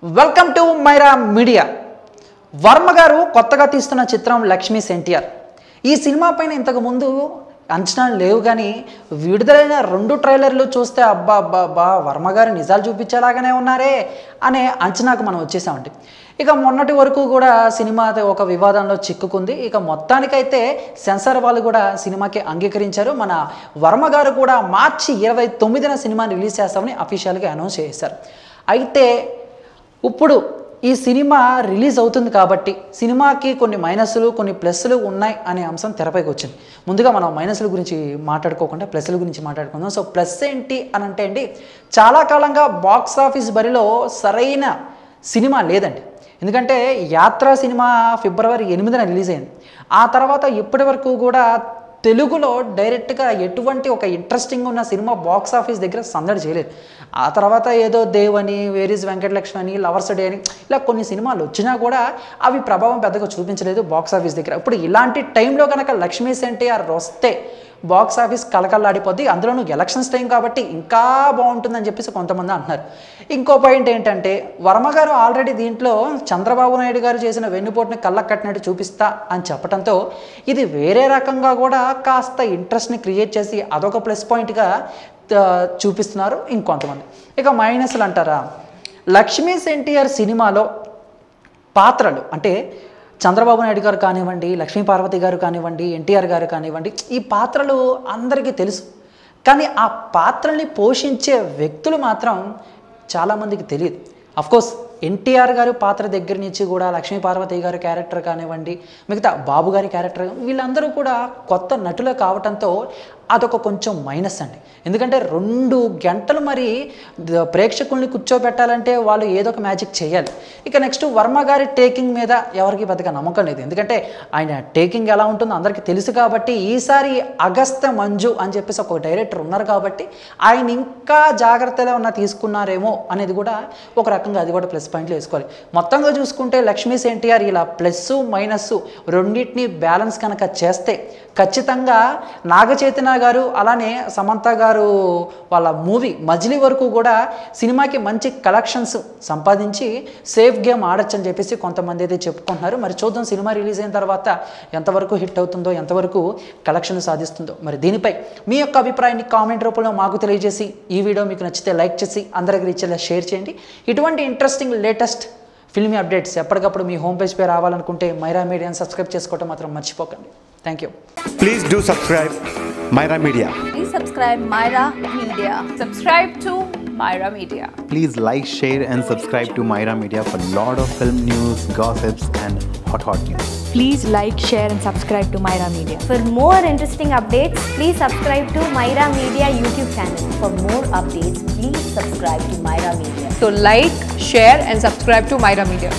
Welcome to Myra media. Varma గారు కొత్తగా తీస్తున్న చిత్రం లక్ష్మీస్ ఎన్టీఆర్. ఈ సినిమా పైన ఇంతకు ముందు అంచనాలు లేవు, కానీ విడుదలైన 2 ట్రైలర్లు చూస్తే అబ్బా అబ్బా అబ్బా వర్మ గారు నిజాలు చూపించేలాగానే ఉన్నారే అనే అంచనాకు మనం వచ్చేసామండి. ఇక మొన్నటి వరకు కూడా సినిమా ఒక వివాదంలో చిక్కుకుంది. ఇక మొత్తానికైతే సెన్సార్ వాళ్ళు కూడా సినిమాకి అంగీకరించారు. మన వర్మ గారు కూడా మార్చి 29న సినిమాని రిలీజ్ చేస్తామని అఫీషియల్గా అనౌన్స్ చేశారు. అయితే ఇప్పుడు ఈ సినిమా రిలీజ్ అవుతుంది కాబట్టి సినిమాకి కొన్ని మైనస్లు కొన్ని ప్లస్లు ఉన్నాయి అనే అంశం తెరపైకి వచ్చింది. ముందుగా మనం మైనస్ల గురించి మాట్లాడుకోకుండా ప్లస్ల గురించి మాట్లాడుకుందాం. సో ప్లస్ ఏంటి అని అంటే అండి, చాలా కాలంగా బాక్స్ ఆఫీస్ బరిలో సరైన సినిమా లేదండి. ఎందుకంటే యాత్ర సినిమా ఫిబ్రవరి 8న రిలీజ్ అయింది. ఆ తర్వాత ఇప్పటి వరకు కూడా తెలుగులో డైరెక్ట్గా ఎటువంటి ఒక ఇంట్రెస్టింగ్ ఉన్న సినిమా బాక్స్ ఆఫీస్ దగ్గర సందడి చేయలేదు. ఆ తర్వాత ఏదో దేవని, వేరీస్ వెంకటలక్ష్మి అని, లవర్స్ డే అని ఇలా కొన్ని సినిమాలు వచ్చినా కూడా అవి ప్రభావం పెద్దగా చూపించలేదు బాక్స్ ఆఫీస్ దగ్గర. ఇప్పుడు ఇలాంటి టైంలో కనుక లక్ష్మీస్ ఎన్టీఆర్ వస్తే బాక్స్ ఆఫీస్ కలకల్లాడిపోద్ది. అందులోనూ ఎలక్షన్స్ టైం కాబట్టి ఇంకా బాగుంటుందని చెప్పేసి కొంతమంది అంటున్నారు. ఇంకో పాయింట్ ఏంటంటే, వర్మ గారు ఆల్రెడీ దీంట్లో చంద్రబాబు నాయుడు గారు చేసిన వెన్నుపోటుని కళ్ళకు కట్టినట్టు చూపిస్తా అని చెప్పడంతో ఇది వేరే రకంగా కూడా కాస్త ఇంట్రెస్ట్ని క్రియేట్ చేసి అదొక ప్లస్ పాయింట్గా చూపిస్తున్నారు ఇంకొంతమంది. ఇక మైనస్లు అంటారా, లక్ష్మీస్ ఎన్టీఆర్ సినిమాలో పాత్రలు అంటే చంద్రబాబు నాయుడు గారు కానివ్వండి, లక్ష్మీపార్వతి గారు కానివ్వండి, ఎన్టీఆర్ గారు కానివ్వండి, ఈ పాత్రలు అందరికీ తెలుసు. కానీ ఆ పాత్రల్ని పోషించే వ్యక్తులు మాత్రం చాలామందికి తెలియదు. అఫ్కోర్స్ ఎన్టీఆర్ గారు పాత్ర దగ్గర నుంచి కూడా లక్ష్మీపార్వతి గారి క్యారెక్టర్ కానివ్వండి, మిగతా బాబు గారి క్యారెక్టర్, వీళ్ళందరూ కూడా కొత్త నటులు కావడంతో అదొక కొంచెం మైనస్ అండి. ఎందుకంటే 2 గంటలు మరి ప్రేక్షకుల్ని కూర్చోబెట్టాలంటే వాళ్ళు ఏదో ఒక మ్యాజిక్ చేయాలి. ఇక నెక్స్ట్ వర్మ గారి టేకింగ్ మీద ఎవరికి పెద్దగా నమ్మకం లేదు. ఎందుకంటే ఆయన టేకింగ్ ఎలా ఉంటుందో అందరికీ తెలుసు కాబట్టి, ఈసారి అగస్త్య మంజు అని చెప్పేసి ఒక డైరెక్టర్ ఉన్నారు కాబట్టి ఆయన ఇంకా జాగ్రత్తగా తీసుకున్నారేమో అనేది కూడా ఒక రకంగా అది కూడా ప్లస్ పాయింట్లు వేసుకోవాలి. మొత్తంగా చూసుకుంటే లక్ష్మీస్ ఎన్టీఆర్ ఇలా ప్లస్ మైనస్ రెండింటినీ బ్యాలెన్స్ కనుక చేస్తే ఖచ్చితంగా నాగచైతన్య గారు అలానే సమంత గారు వాళ్ళ మూవీ మజిలీ వరకు కూడా సినిమాకి మంచి కలెక్షన్స్ సంపాదించి సేఫ్ గేమ్ ఆడొచ్చు అని చెప్పేసి కొంతమంది అయితే చెప్పుకుంటున్నారు. మరి చూద్దాం సినిమా రిలీజ్ అయిన తర్వాత ఎంతవరకు హిట్ అవుతుందో, ఎంతవరకు కలెక్షన్ సాధిస్తుందో. మరి దీనిపై మీ యొక్క అభిప్రాయాన్ని కామెంట్ రూపంలో మాకు తెలియజేసి, ఈ వీడియో మీకు నచ్చితే లైక్ చేసి అందరికి రీచ్లా షేర్ చేయండి. ఇటువంటి ఇంట్రెస్టింగ్ లేటెస్ట్ ఫిల్మీ అప్డేట్స్ ఎప్పటికప్పుడు మీ హోమ్ పేజ్ పై రావాలనుకుంటే మైరా మీడియాని సబ్స్క్రైబ్ చేసుకోవడం మాత్రం మర్చిపోకండి. Thank you. Please do subscribe Myra Media. Please subscribe Myra Media. Subscribe to Myra Media. Please like, share and subscribe to Myra Media for lot of film news, gossips and hot news. Please like, share and subscribe to Myra Media. For more interesting updates, please subscribe to Myra Media YouTube channel. For more updates, please subscribe to Myra Media. So like, share and subscribe to Myra Media.